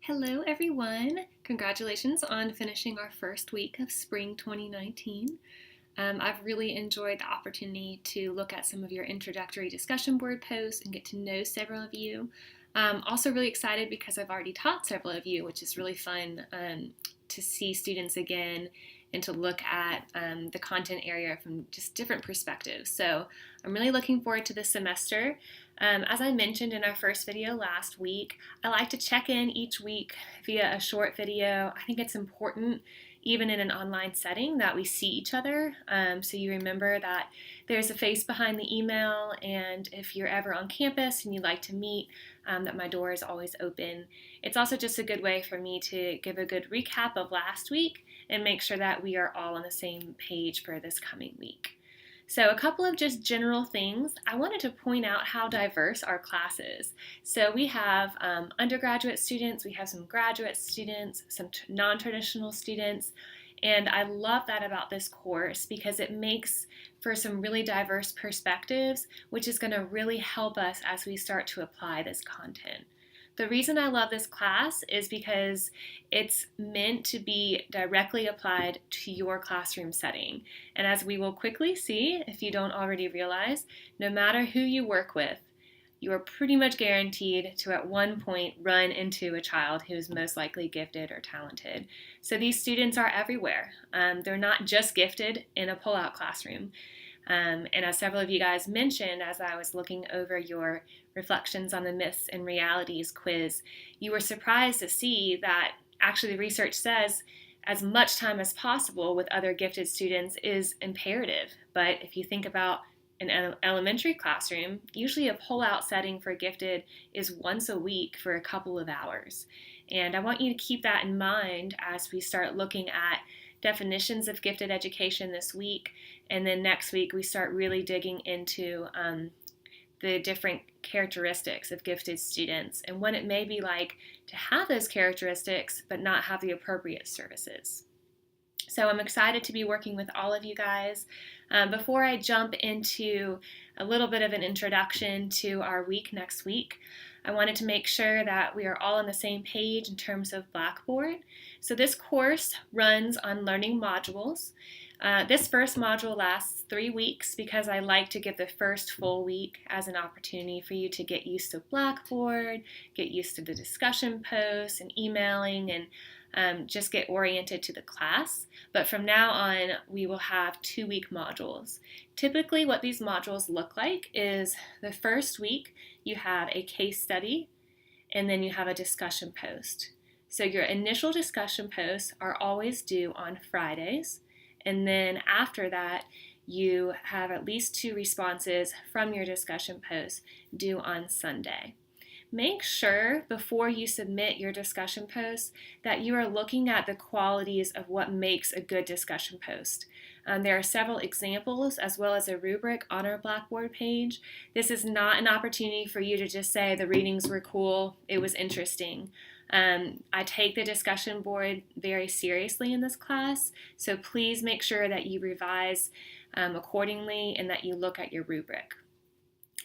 Hello, everyone. Congratulations on finishing our first week of spring 2019. I've really enjoyed the opportunity to look at some of your introductory discussion board posts and get to know several of you. Also, really excited because I've already taught several of you, which is really fun to see students again and to look at the content area from just different perspectives. So I'm really looking forward to this semester. As I mentioned in our first video last week, I like to check in each week via a short video. I think it's important, even in an online setting, that we see each other. So you remember that there's a face behind the email, and if you're ever on campus and you'd like to meet, that my door is always open. It's also just a good way for me to give a good recap of last week and make sure that we are all on the same page for this coming week. So a couple of just general things. I wanted to point out how diverse our class is. So we have undergraduate students, we have some graduate students, some non-traditional students, and I love that about this course because it makes for some really diverse perspectives, which is going to really help us as we start to apply this content. The reason I love this class is because it's meant to be directly applied to your classroom setting. And as we will quickly see, if you don't already realize, no matter who you work with, you are pretty much guaranteed to at one point run into a child who's most likely gifted or talented. So these students are everywhere. They're not just gifted in a pull-out classroom. And as several of you guys mentioned, as I was looking over your reflections on the myths and realities quiz, you were surprised to see that actually the research says as much time as possible with other gifted students is imperative. But if you think about an elementary classroom, usually a pull-out setting for gifted is once a week for a couple of hours. And I want you to keep that in mind as we start looking at definitions of gifted education this week, and then next week we start really digging into the different characteristics of gifted students and what it may be like to have those characteristics but not have the appropriate services. So I'm excited to be working with all of you guys. Before I jump into a little bit of an introduction to our week next week, I wanted to make sure that we are all on the same page in terms of Blackboard. So this course runs on learning modules. This first module lasts 3 weeks because I like to give the first full week as an opportunity for you to get used to Blackboard, get used to the discussion posts and emailing, and just get oriented to the class. But from now on, we will have 2-week modules. Typically, what these modules look like is the first week you have a case study, and then you have a discussion post. So your initial discussion posts are always due on Fridays, and then after that, you have at least 2 responses from your discussion post due on Sunday. Make sure before you submit your discussion post that you are looking at the qualities of what makes a good discussion post. There are several examples as well as a rubric on our Blackboard page. This is not an opportunity for you to just say the readings were cool, it was interesting. I take the discussion board very seriously in this class, so please make sure that you revise accordingly and that you look at your rubric.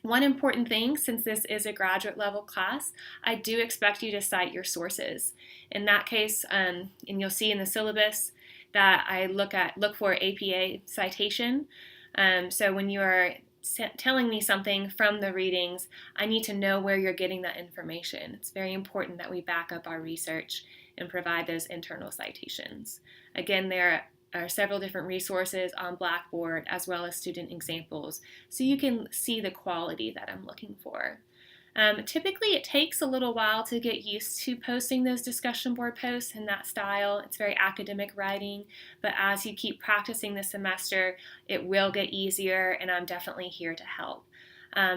One important thing, since this is a graduate level class, I do expect you to cite your sources. In that case, and you'll see in the syllabus that I look for APA citation. So when you are telling me something from the readings, I need to know where you're getting that information. It's very important that we back up our research and provide those internal citations. Again, there are several different resources on Blackboard as well as student examples, so you can see the quality that I'm looking for. Typically, it takes a little while to get used to posting those discussion board posts in that style. It's very academic writing, but as you keep practicing this semester, it will get easier, and I'm definitely here to help.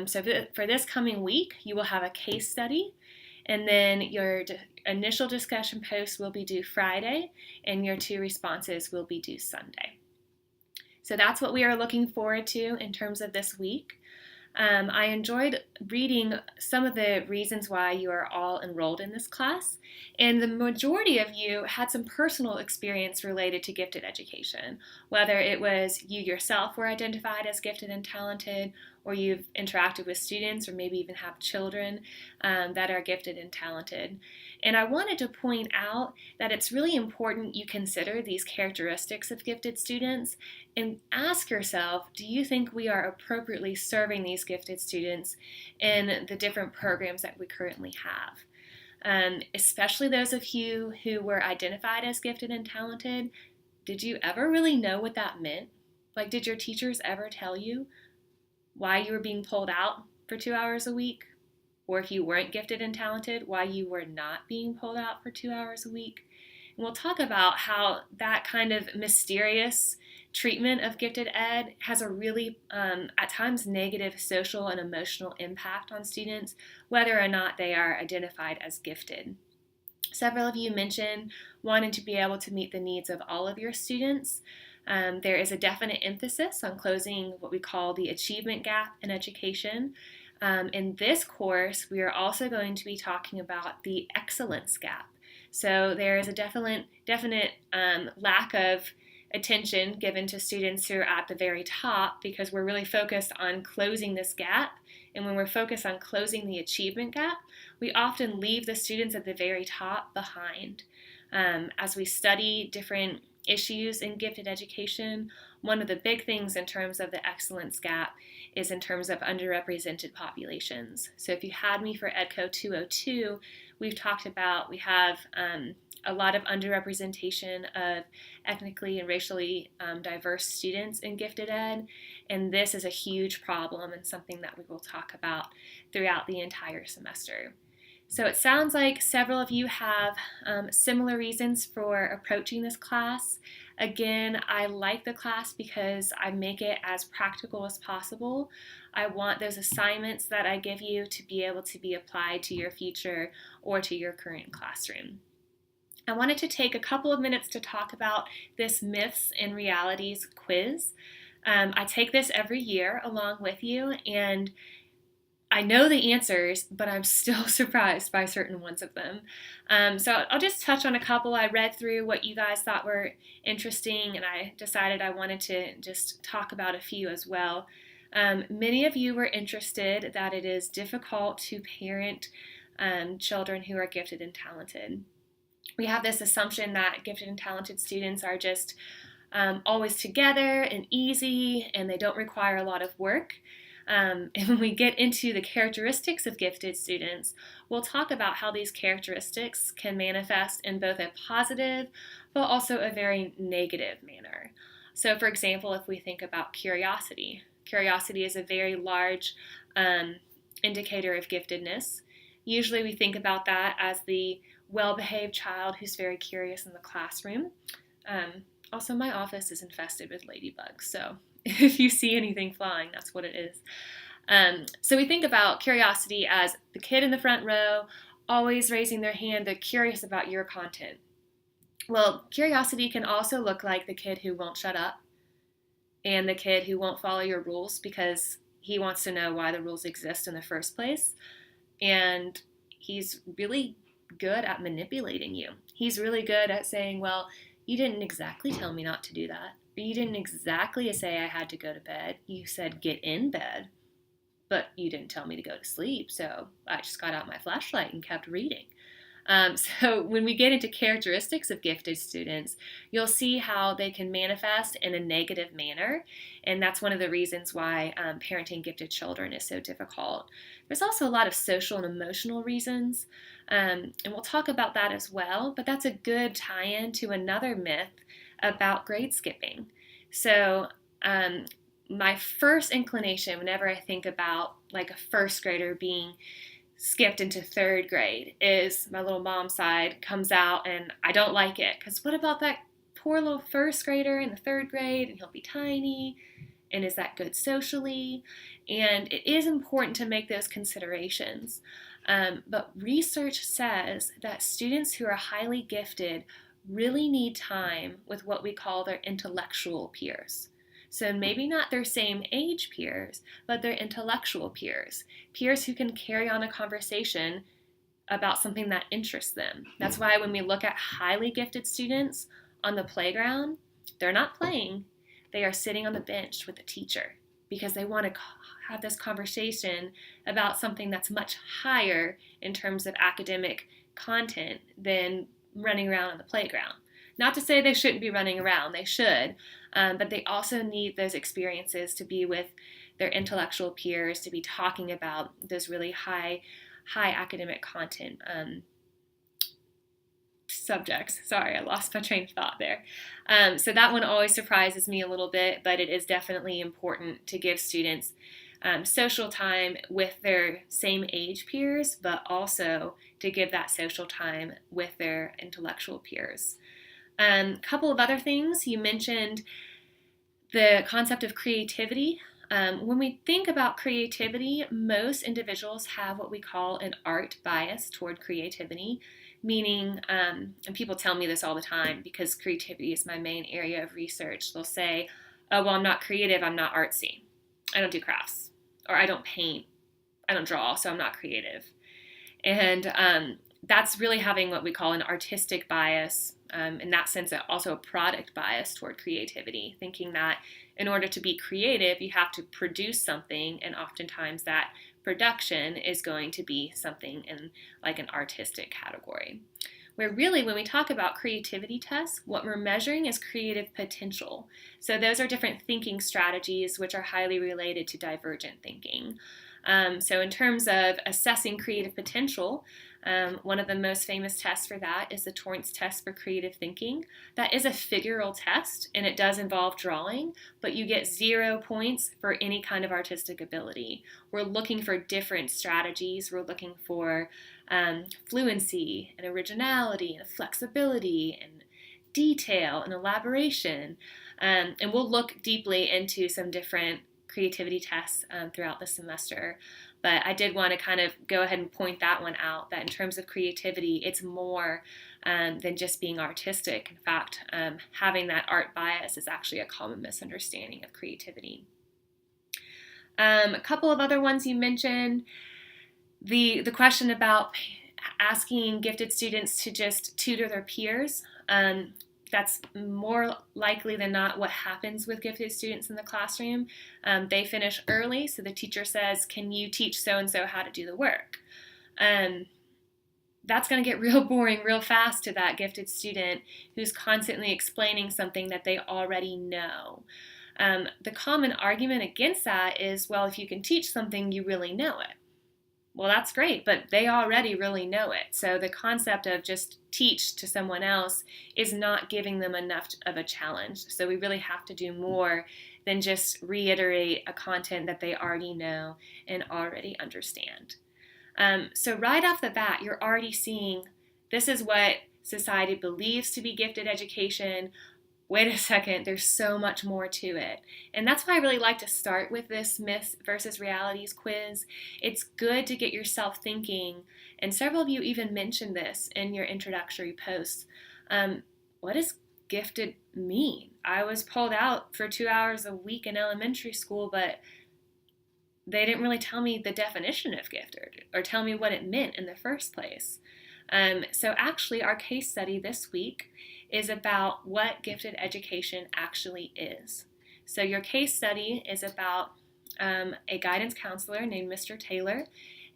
So for this coming week, you will have a case study, and then your initial discussion post will be due Friday, and your 2 responses will be due Sunday. So that's what we are looking forward to in terms of this week. I enjoyed reading some of the reasons why you are all enrolled in this class, and the majority of you had some personal experience related to gifted education, whether it was you yourself were identified as gifted and talented, or you've interacted with students or maybe even have children that are gifted and talented. And I wanted to point out that it's really important you consider these characteristics of gifted students and ask yourself, do you think we are appropriately serving these gifted students in the different programs that we currently have? Especially those of you who were identified as gifted and talented, did you ever really know what that meant? Like, did your teachers ever tell you why you were being pulled out for 2 hours a week? Or if you weren't gifted and talented, why you were not being pulled out for 2 hours a week? And we'll talk about how that kind of mysterious treatment of gifted ed has a really, at times, negative social and emotional impact on students, whether or not they are identified as gifted. Several of you mentioned wanting to be able to meet the needs of all of your students. There is a definite emphasis on closing what we call the achievement gap in education. In this course, we are also going to be talking about the excellence gap. So there is a definite lack of attention given to students who are at the very top because we're really focused on closing this gap. And when we're focused on closing the achievement gap, we often leave the students at the very top behind. As we study different issues in gifted education, one of the big things in terms of the excellence gap is in terms of underrepresented populations. So if you had me for EDCO 202, we've talked about we have a lot of underrepresentation of ethnically and racially diverse students in gifted ed, and this is a huge problem and something that we will talk about throughout the entire semester. So it sounds like several of you have similar reasons for approaching this class. Again, I like the class because I make it as practical as possible. I want those assignments that I give you to be able to be applied to your future or to your current classroom. I wanted to take a couple of minutes to talk about this Myths and Realities quiz. I take this every year along with you, and I know the answers, but I'm still surprised by certain ones of them. So I'll just touch on a couple. I read through what you guys thought were interesting, and I decided I wanted to just talk about a few as well. Many of you were interested that it is difficult to parent children who are gifted and talented. We have this assumption that gifted and talented students are just always together and easy, and they don't require a lot of work. And when we get into the characteristics of gifted students, we'll talk about how these characteristics can manifest in both a positive but also a very negative manner. So for example, if we think about curiosity is a very large indicator of giftedness. Usually we think about that as the well-behaved child who's very curious in the classroom. Also, my office is infested with ladybugs, so if you see anything flying, that's what it is. So we think about curiosity as the kid in the front row, always raising their hand, they're curious about your content. Well, curiosity can also look like the kid who won't shut up and the kid who won't follow your rules because he wants to know why the rules exist in the first place. And he's really good at manipulating you. He's really good at saying, well, you didn't exactly tell me not to do that. You didn't exactly say I had to go to bed. You said get in bed, but you didn't tell me to go to sleep. So I just got out my flashlight and kept reading. So when we get into characteristics of gifted students, you'll see how they can manifest in a negative manner. And that's one of the reasons why parenting gifted children is so difficult. There's also a lot of social and emotional reasons. And we'll talk about that as well. But that's a good tie-in to another myth about grade skipping. So my first inclination whenever I think about like a first grader being skipped into third grade is my little mom side comes out, and I don't like it because what about that poor little first grader in the third grade, and he'll be tiny, and is that good socially? And it is important to make those considerations. But research says that students who are highly gifted really need time with what we call their intellectual peers. So maybe not their same age peers, but their intellectual peers, peers who can carry on a conversation about something that interests them. That's why when we look at highly gifted students on the playground, they're not playing, they are sitting on the bench with the teacher because they want to have this conversation about something that's much higher in terms of academic content than running around on the playground. Not to say they shouldn't be running around, they should, but they also need those experiences to be with their intellectual peers, to be talking about those really high academic content subjects. Sorry, I lost my train of thought there. So that one always surprises me a little bit, but it is definitely important to give students social time with their same age peers, but also to give that social time with their intellectual peers. A couple of other things. You mentioned the concept of creativity. When we think about creativity, most individuals have what we call an art bias toward creativity, meaning, and people tell me this all the time because creativity is my main area of research. They'll say, oh, well, I'm not creative, I'm not artsy. I don't do crafts, or I don't paint, I don't draw, so I'm not creative. And that's really having what we call an artistic bias. In that sense, also a product bias toward creativity, thinking that in order to be creative, you have to produce something, and oftentimes that production is going to be something in like an artistic category. Where really, when we talk about creativity tests, what we're measuring is creative potential. So those are different thinking strategies which are highly related to divergent thinking. So in terms of assessing creative potential, one of the most famous tests for that is the Torrance test for creative thinking. That is a figural test, and it does involve drawing, but you get 0 points for any kind of artistic ability. We're looking for different strategies. We're looking for fluency and originality and flexibility and detail and elaboration. And we'll look deeply into some different creativity tests throughout the semester. But I did want to kind of go ahead and point that one out, that in terms of creativity, it's more than just being artistic. In fact, having that art bias is actually a common misunderstanding of creativity. A couple of other ones you mentioned, the question about asking gifted students to just tutor their peers. That's more likely than not what happens with gifted students in the classroom. They finish early, so the teacher says, can you teach so-and-so how to do the work? That's going to get real boring real fast to that gifted student who's constantly explaining something that they already know. The common argument against that is, well, if you can teach something, you really know it. Well, that's great, but they already really know it. So the concept of just teach to someone else is not giving them enough of a challenge. So we really have to do more than just reiterate a content that they already know and already understand. So right off the bat, you're already seeing this is what society believes to be gifted education. Wait a second, there's so much more to it. And that's why I really like to start with this myths versus realities quiz. It's good to get yourself thinking, and several of you even mentioned this in your introductory posts. What does gifted mean? I was pulled out for 2 hours a week in elementary school, but they didn't really tell me the definition of gifted or tell me what it meant in the first place. So actually, our case study this week is about what gifted education actually is. So your case study is about a guidance counselor named Mr. Taylor,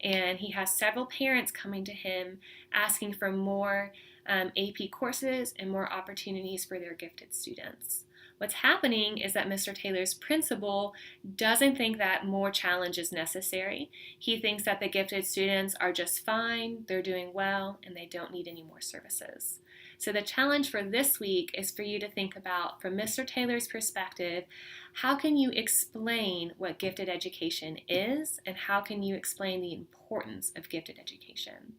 and he has several parents coming to him asking for more AP courses and more opportunities for their gifted students. What's happening is that Mr. Taylor's principal doesn't think that more challenge is necessary. He thinks that the gifted students are just fine, they're doing well, and they don't need any more services. So the challenge for this week is for you to think about, from Mr. Taylor's perspective, how can you explain what gifted education is, and how can you explain the importance of gifted education?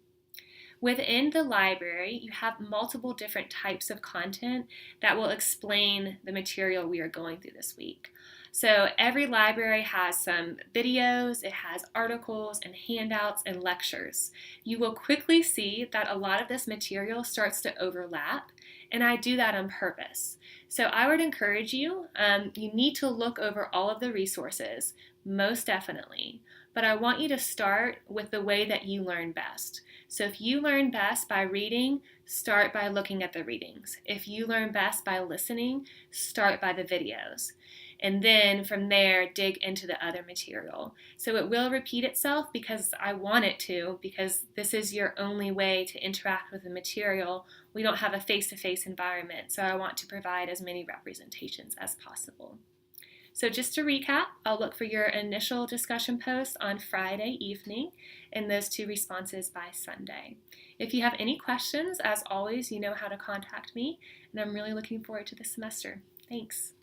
Within the library, you have multiple different types of content that will explain the material we are going through this week. So every library has some videos, it has articles and handouts and lectures. You will quickly see that a lot of this material starts to overlap, and I do that on purpose. So I would encourage you, you need to look over all of the resources, most definitely, but I want you to start with the way that you learn best. So if you learn best by reading, start by looking at the readings. If you learn best by listening, start by the videos. and then from there dig into the other material. So it will repeat itself because I want it to, because this is your only way to interact with the material. We don't have a face-to-face environment, so I want to provide as many representations as possible. So just to recap, I'll look for your initial discussion post on Friday evening and those 2 responses by Sunday. If you have any questions, as always, you know how to contact me, and I'm really looking forward to the semester. Thanks.